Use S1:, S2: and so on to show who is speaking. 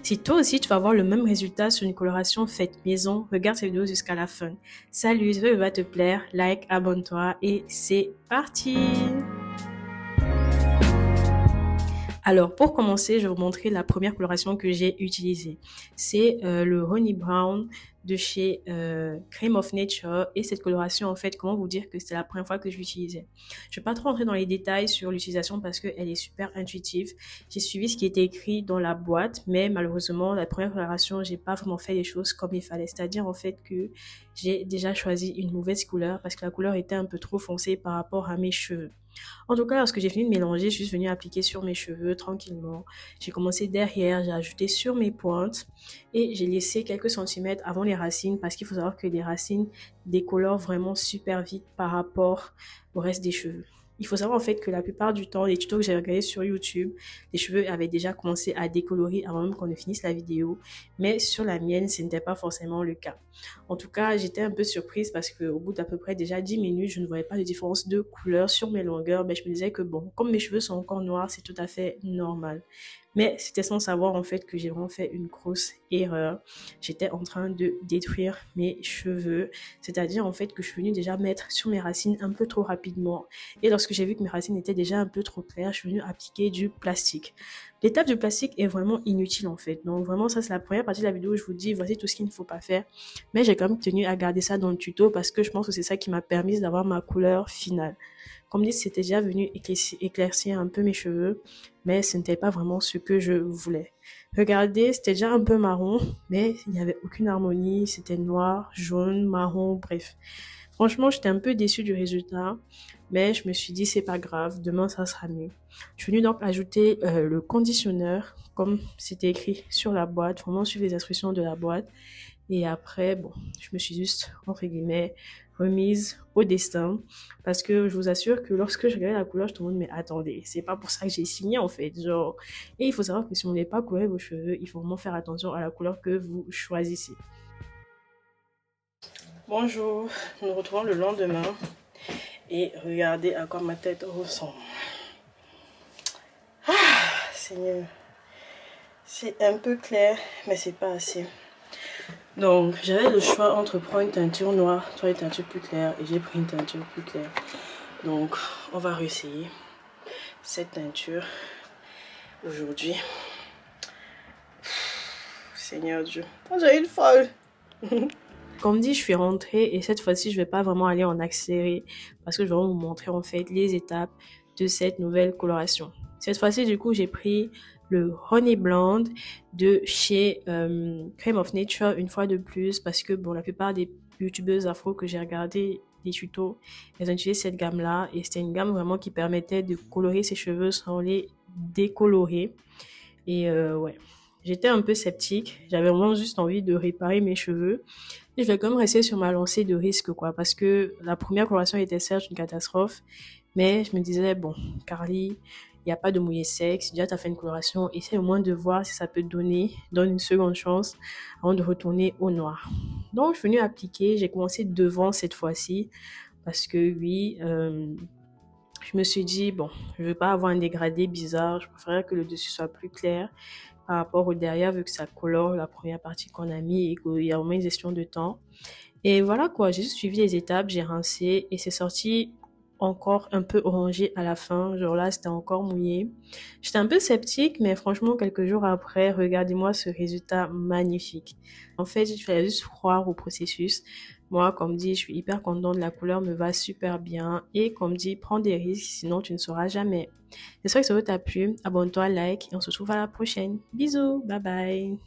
S1: Si toi aussi tu vas avoir le même résultat sur une coloration faite maison, regarde cette vidéo jusqu'à la fin. Salut, j'espère qu'elle va te plaire, like, abonne-toi et c'est parti! Alors, pour commencer, je vais vous montrer la première coloration que j'ai utilisée. C'est le Honey Brown de chez Cream of Nature. Et cette coloration, en fait, comment vous dire que c'est la première fois que je l'utilisais. Je ne vais pas trop entrer dans les détails sur l'utilisation parce qu'elle est super intuitive. J'ai suivi ce qui était écrit dans la boîte, mais malheureusement, la première coloration, j'ai pas vraiment fait les choses comme il fallait. C'est-à-dire, en fait, que j'ai déjà choisi une mauvaise couleur parce que la couleur était un peu trop foncée par rapport à mes cheveux. En tout cas, lorsque j'ai fini de mélanger, je suis venue appliquer sur mes cheveux tranquillement. J'ai commencé derrière, j'ai ajouté sur mes pointes et j'ai laissé quelques centimètres avant les racines parce qu'il faut savoir que les racines décolorent vraiment super vite par rapport au reste des cheveux. Il faut savoir en fait que la plupart du temps, les tutos que j'ai regardés sur YouTube, les cheveux avaient déjà commencé à décolorer avant même qu'on ne finisse la vidéo. Mais sur la mienne, ce n'était pas forcément le cas. En tout cas, j'étais un peu surprise parce qu'au bout d'à peu près déjà 10 minutes, je ne voyais pas de différence de couleur sur mes longueurs. Mais je me disais que bon, comme mes cheveux sont encore noirs, c'est tout à fait normal. Mais c'était sans savoir en fait que j'ai vraiment fait une grosse erreur. J'étais en train de détruire mes cheveux. C'est-à-dire en fait que je suis venue déjà mettre sur mes racines un peu trop rapidement. Et lorsque j'ai vu que mes racines étaient déjà un peu trop claires, je suis venue appliquer du plastique. L'étape du plastique est vraiment inutile en fait. Donc vraiment ça c'est la première partie de la vidéo où je vous dis voici tout ce qu'il ne faut pas faire. Mais j'ai quand même tenu à garder ça dans le tuto parce que je pense que c'est ça qui m'a permis d'avoir ma couleur finale. Comme dit, c'était déjà venu éclaircir un peu mes cheveux, mais ce n'était pas vraiment ce que je voulais. Regardez, c'était déjà un peu marron, mais il n'y avait aucune harmonie. C'était noir, jaune, marron, bref. Franchement, j'étais un peu déçue du résultat, mais je me suis dit c'est pas grave, demain ça sera mieux. Je suis venue donc ajouter le conditionneur, comme c'était écrit sur la boîte, vraiment suivre les instructions de la boîte. Et après, bon, je me suis juste, entre guillemets, remise au destin. Parce que je vous assure que lorsque je regardais la couleur, je me demande, mais attendez, c'est pas pour ça que j'ai signé en fait. Genre, et il faut savoir que si on n'est pas coloré vos cheveux, il faut vraiment faire attention à la couleur que vous choisissez. Bonjour, nous nous retrouvons le lendemain. Et regardez à quoi ma tête ressemble. Ah, Seigneur. C'est un peu clair, mais c'est pas assez. Donc, j'avais le choix entre prendre une teinture noire, soit une teinture plus claire, et j'ai pris une teinture plus claire. Donc, on va réessayer cette teinture aujourd'hui. Seigneur Dieu, j'ai une folle. Comme dit, je suis rentrée et cette fois-ci, je vais pas vraiment aller en accéléré parce que je vais vous montrer en fait les étapes de cette nouvelle coloration. Cette fois-ci, du coup, j'ai pris le Honey Blonde de chez Cream of Nature une fois de plus parce que bon, la plupart des youtubeuses afro que j'ai regardé des tutos, elles ont utilisé cette gamme-là et c'était une gamme vraiment qui permettait de colorer ses cheveux sans les décolorer. Et ouais, j'étais un peu sceptique. J'avais vraiment juste envie de réparer mes cheveux. Et je vais quand même rester sur ma lancée de risque, quoi, parce que la première coloration était certes une catastrophe, mais je me disais, bon, Carly, il n'y a pas de mouillé sec. Si déjà tu as fait une coloration, essaie au moins de voir si ça peut te donner. Donne une seconde chance avant de retourner au noir. Donc, je suis venue appliquer. J'ai commencé devant cette fois-ci parce que oui, je me suis dit, bon, je ne veux pas avoir un dégradé bizarre. Je préférerais que le dessus soit plus clair par rapport au derrière, vu que ça colore la première partie qu'on a mis et qu'il y a vraiment une gestion de temps. Et voilà quoi, j'ai juste suivi les étapes, j'ai rincé et c'est sorti encore un peu orangé à la fin. Genre là, c'était encore mouillé. J'étais un peu sceptique, mais franchement, quelques jours après, regardez-moi ce résultat magnifique. En fait, il fallait juste croire au processus. Moi, comme dit, je suis hyper contente, la couleur me va super bien. Et comme dit, prends des risques, sinon tu ne sauras jamais. J'espère que ça t'a plu. Abonne-toi, like et on se retrouve à la prochaine. Bisous, bye bye.